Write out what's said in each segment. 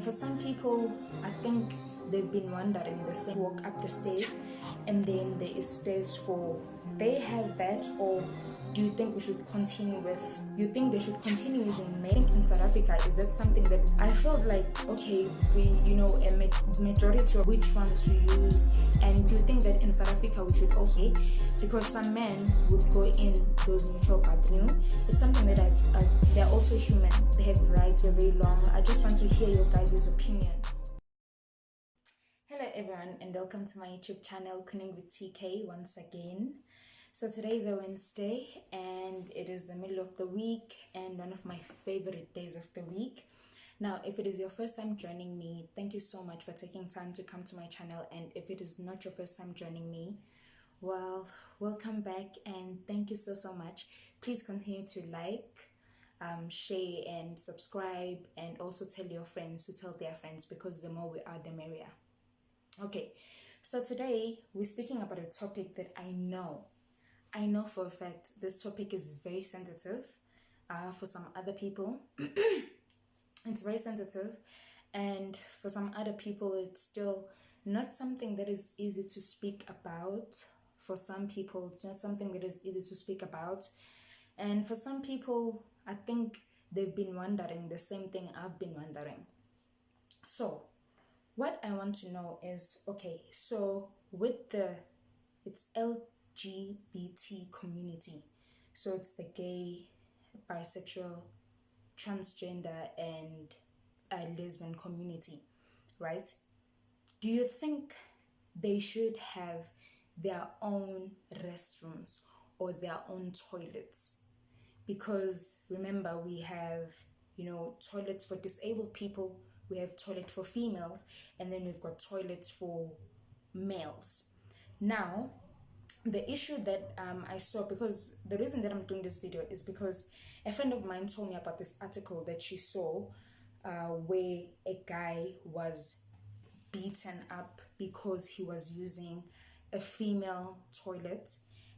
And for some people, I think they've been wondering the same walk up the stairs and then there is stairs for they have that, or do you think we should continue with, you think they should continue using men? In South Africa, is that something that I felt like, okay, we, a majority of which one to use? And do you think that in South Africa we should also, because some men would go in those neutral bathrooms? It's something that they're also human, they have rights, they're very long. I just want to hear your guys' opinion. Hello everyone, and welcome to my YouTube channel, Cooning with TK once again. So today is a Wednesday and it is the middle of the week and one of my favorite days of the week. Now, if it is your first time joining me, thank you so much for taking time to come to my channel. And if it is not your first time joining me, well, welcome back and thank you so much. Please continue to like, share and subscribe, and also tell your friends to tell their friends, because the more we are, the merrier. Okay, so today we're speaking about a topic that I know for a fact this topic is very sensitive for some other people. It's very sensitive, and for some other people it's still not something that is easy to speak about. For some people it's not something that is easy to speak about, and for some people I think they've been wondering the same thing I've been wondering. So what I want to know is, okay, so with it's LGBT community, so it's the gay, bisexual, transgender and lesbian community, right? Do you think they should have their own restrooms or their own toilets? Because remember, we have, toilets for disabled people, we have toilet for females, and then we've got toilets for males. Now, the issue that I saw, because the reason that I'm doing this video is because a friend of mine told me about this article that she saw where a guy was beaten up because he was using a female toilet.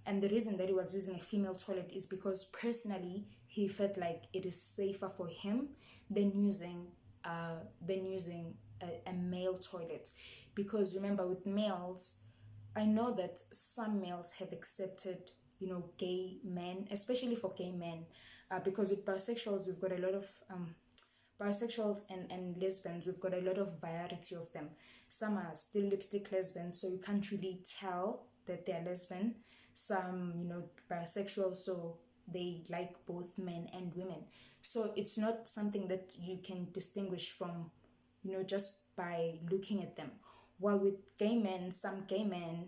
And the reason that he was using a female toilet is because personally he felt like it is safer for him than using a male toilet. Because remember, with males, I know that some males have accepted, gay men, especially for gay men, because with bisexuals, we've got a lot of bisexuals and lesbians, we've got a lot of variety of them. Some are still lipstick lesbians, so you can't really tell that they're lesbian. Some, bisexual, so they like both men and women. So it's not something that you can distinguish from, just by looking at them. While with gay men, some gay men,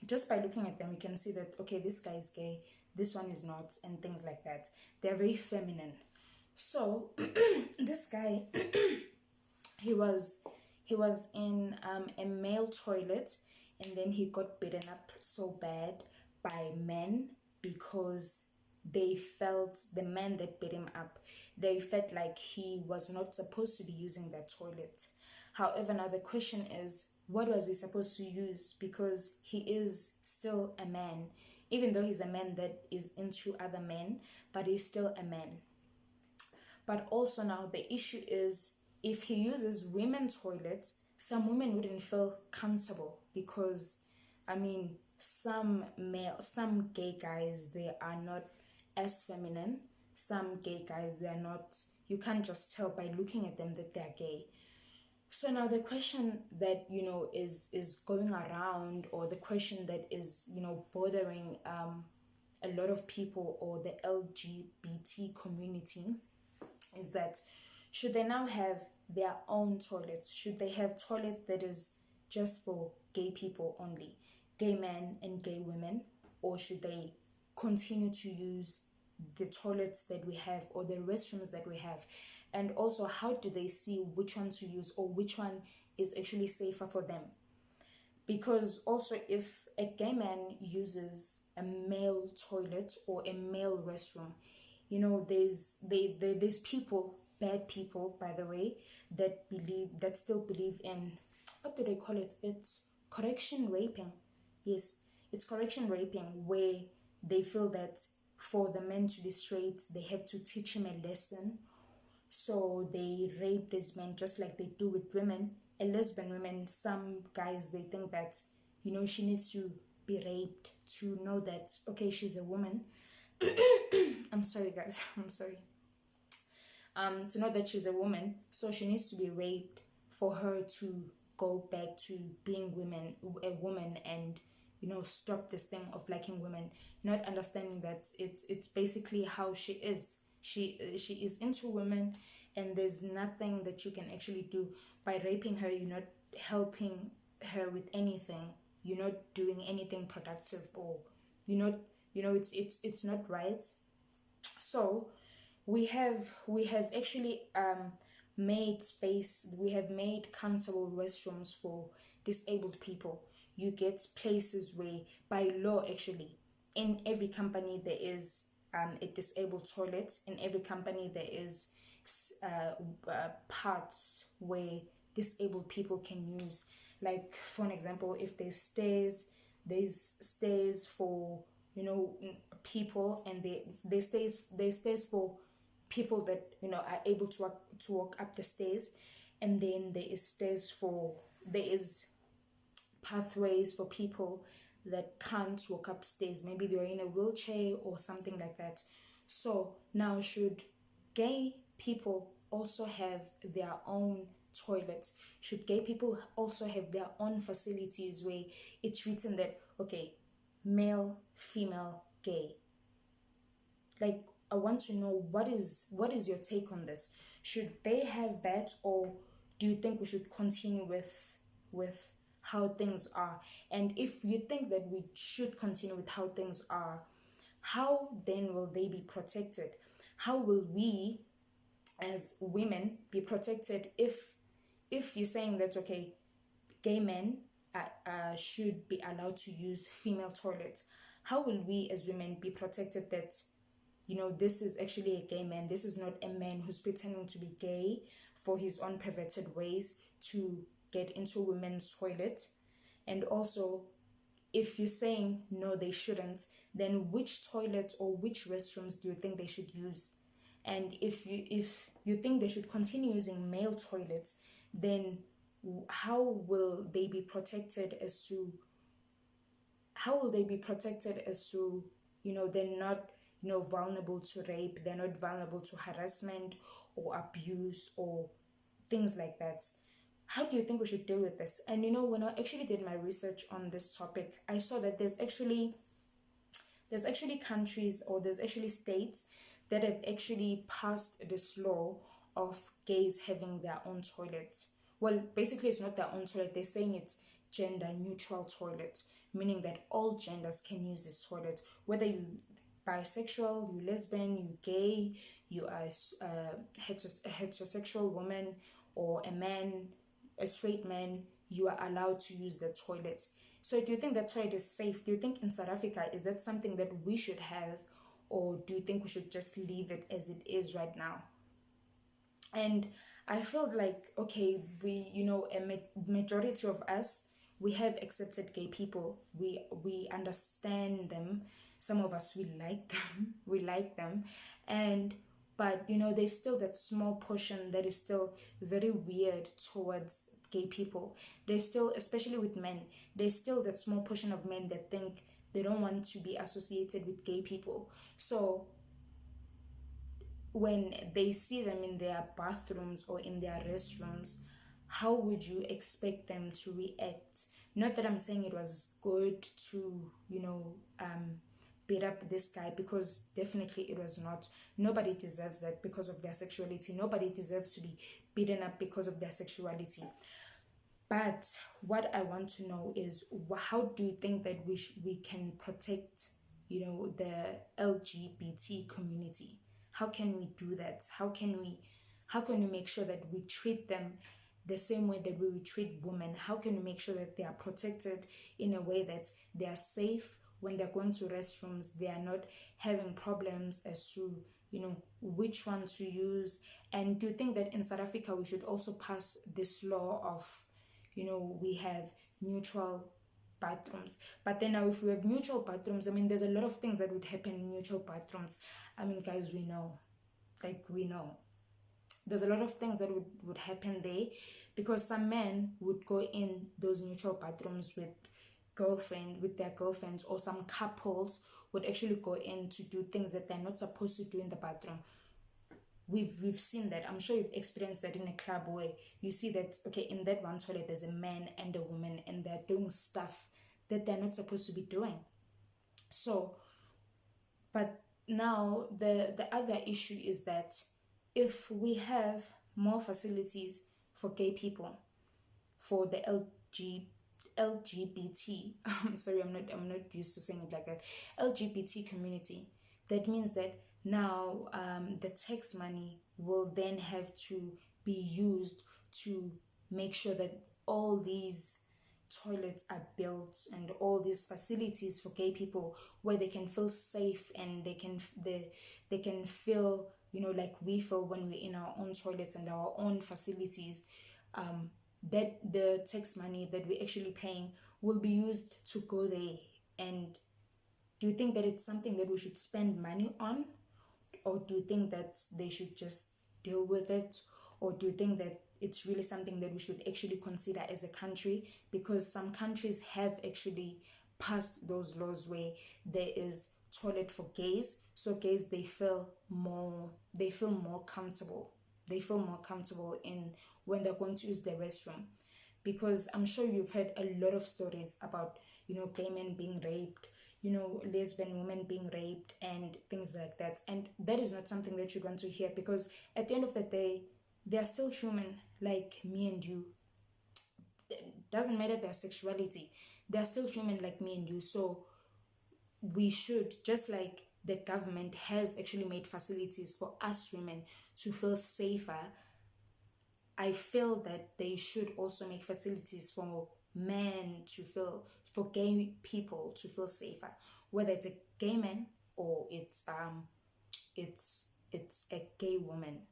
just by looking at them, you can see that, okay, this guy is gay, this one is not, and things like that. They're very feminine. So this guy, he was in a male toilet, and then he got beaten up so bad by men because they felt, the man that beat him up, they felt like he was not supposed to be using that toilet. However, now the question is, what was he supposed to use? Because he is still a man, even though he's a man that is into other men, but he's still a man. But also now the issue is, if he uses women's toilets, some women wouldn't feel comfortable, because some gay guys, they are not as feminine. Some gay guys, they are not, you can't just tell by looking at them that they're gay. So now the question that is going around, or the question that is bothering a lot of people, or the LGBT community, is that should they now have their own toilets? Should they have toilets that is just for gay people only, gay men and gay women? Or should they continue to use the toilets that we have, or the restrooms that we have? And also, how do they see which one to use, or which one is actually safer for them? Because also, if a gay man uses a male toilet or a male restroom, there's people, bad people, by the way, that still believe in, what do they call it? It's correction raping. Yes, it's correction raping, where they feel that for the men to be straight, they have to teach him a lesson So they rape these men just like they do with women. A lesbian woman, some guys, they think that, she needs to be raped to know that, okay, she's a woman. I'm sorry, guys. I'm sorry. To know that she's a woman, so she needs to be raped for her to go back to being a woman, and stop this thing of liking women, not understanding that it's basically how she is. She is into women, and there's nothing that you can actually do by raping her. You're not helping her with anything. You're not doing anything productive, or you're not. It's not right. So we have actually made space. We have made comfortable restrooms for disabled people. You get places where, by law, actually, in every company there is a disabled toilet. In every company there is parts where disabled people can use. Like, for an example, if there's stairs for people, and there's stairs for people that are able to walk up the stairs, and then there is pathways for people that can't walk upstairs. Maybe they're in a wheelchair or something like that. So now, should gay people also have their own toilets? Should gay people also have their own facilities where it's written that, okay, male, female, gay? Like, I want to know, what is your take on this? Should they have that, or do you think we should continue with how things are? And if you think that we should continue with how things are, how then will they be protected? How will we as women be protected if you're saying that, okay, gay men should be allowed to use female toilets? How will we as women be protected that this is actually a gay man? This is not a man who's pretending to be gay for his own perverted ways to get into women's toilets. And also, if you're saying no, they shouldn't, then which toilets or which restrooms do you think they should use? And if you think they should continue using male toilets, then how will they be protected as to they're not vulnerable to rape, they're not vulnerable to harassment or abuse or things like that? How do you think we should deal with this? And when I actually did my research on this topic, I saw that there's actually countries, or there's actually states that have actually passed this law of gays having their own toilets. Well, basically it's not their own toilet. They're saying it's gender neutral toilet, meaning that all genders can use this toilet, whether you bisexual, you lesbian, you gay, you are a heterosexual woman, or a man, a straight man, you are allowed to use the toilet. So do you think that toilet is safe? Do you think in South Africa, is that something that we should have, or do you think we should just leave it as it is right now? And I felt like, okay, we, a majority of us, we have accepted gay people. We understand them. Some of us, we like them. We like them. But there's still that small portion that is still very weird towards gay people. There's still, especially with men, there's still that small portion of men that think they don't want to be associated with gay people. So when they see them in their bathrooms or in their restrooms, how would you expect them to react? Not that I'm saying it was good to, beat up this guy, because definitely it was not. Nobody deserves that because of their sexuality. Nobody deserves to be beaten up because of their sexuality. But what I want to know is, how do you think that we can protect, the LGBT community? How can we do that? How can we make sure that we treat them the same way that we would treat women? How can we make sure that they are protected in a way that they are safe when they're going to restrooms? They are not having problems as to, which one to use. And do you think that in South Africa we should also pass this law of, we have neutral bathrooms? But then now, if we have neutral bathrooms, there's a lot of things that would happen in neutral bathrooms. Guys, we know. there's a lot of things that would happen there, because some men would go in those neutral bathrooms with their girlfriends, or some couples would actually go in to do things that they're not supposed to do in the bathroom. We've seen that. I'm sure you've experienced that in a club, where you see that, okay, in that one toilet there's a man and a woman, and they're doing stuff that they're not supposed to be doing. So, but now the other issue is that if we have more facilities for gay people, for the LGBT, I'm sorry, I'm not used to saying it like that, LGBT community, that means that now the tax money will then have to be used to make sure that all these toilets are built, and all these facilities for gay people, where they can feel safe, and they can feel, you know, like we feel when we're in our own toilets and our own facilities, that the tax money that we're actually paying will be used to go there. And do you think that it's something that we should spend money on, or do you think that they should just deal with it, or do you think that it's really something that we should actually consider as a country? Because some countries have actually passed those laws where there is toilet for gays, so gays, they feel more comfortable, in when they're going to use the restroom. Because I'm sure you've heard a lot of stories about, you know, gay men being raped, you know, lesbian women being raped, and things like that. And that is not something that you want to hear, because at the end of the day, they are still human like me and you. It doesn't matter their sexuality, they are still human like me and you. So we should, just like the government has actually made facilities for us women to feel safer, I feel that they should also make facilities for men to feel, for gay people to feel safer, whether it's a gay man or it's a gay woman.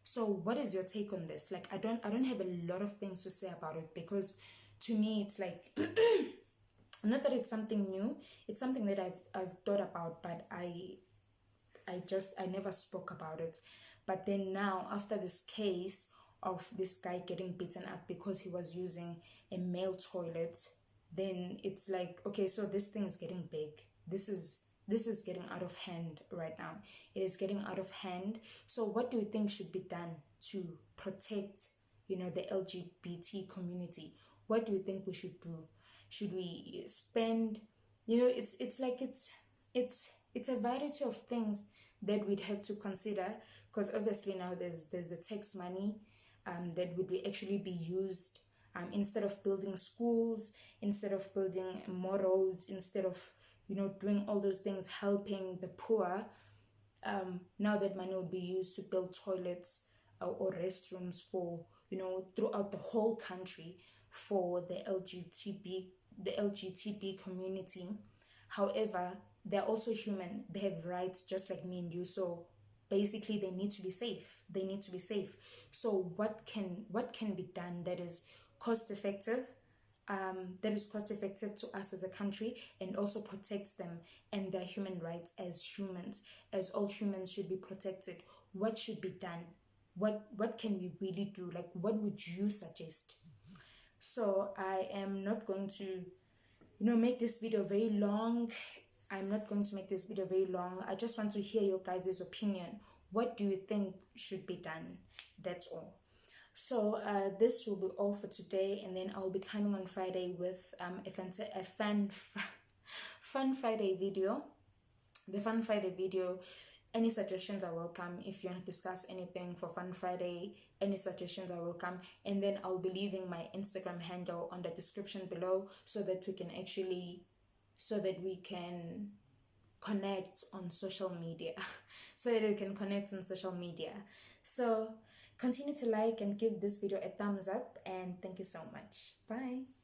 So what is your take on this? Like, I don't have a lot of things to say about it, because to me it's like not that it's something new, it's something that I've thought about, but I never spoke about it. But then now, after this case of this guy getting beaten up because he was using a male toilet, then it's like, okay, so this thing is getting big. This is getting out of hand right now. It is getting out of hand. So what do you think should be done to protect, you know, the LGBT community? What do you think we should do? Should we spend, you know, it's like it's a variety of things that we'd have to consider, because obviously now there's the tax money that would actually be used, instead of building schools, instead of building more roads, instead of, you know, doing all those things, helping the poor. Now that money will be used to build toilets or restrooms for, you know, throughout the whole country, for the LGTB community. However, they're also human. They have rights just like me and you. So basically, they need to be safe. So what can be done that is cost effective? That is cost effective to us as a country, and also protects them and their human rights as humans, as all humans should be protected. What should be done? What can we really do? Like, what would you suggest? So I am not going to, you know, make this video very long. I just want to hear your guys' opinion. What do you think should be done? That's all. So this will be all for today, and then I'll be coming on Friday with a fun Friday video. The Fun Friday video. Any suggestions are welcome. If you want to discuss anything for Fun Friday, any suggestions are welcome. And then I'll be leaving my Instagram handle on the description below, so that we can connect on social media. So continue to like and give this video a thumbs up, and thank you so much. Bye.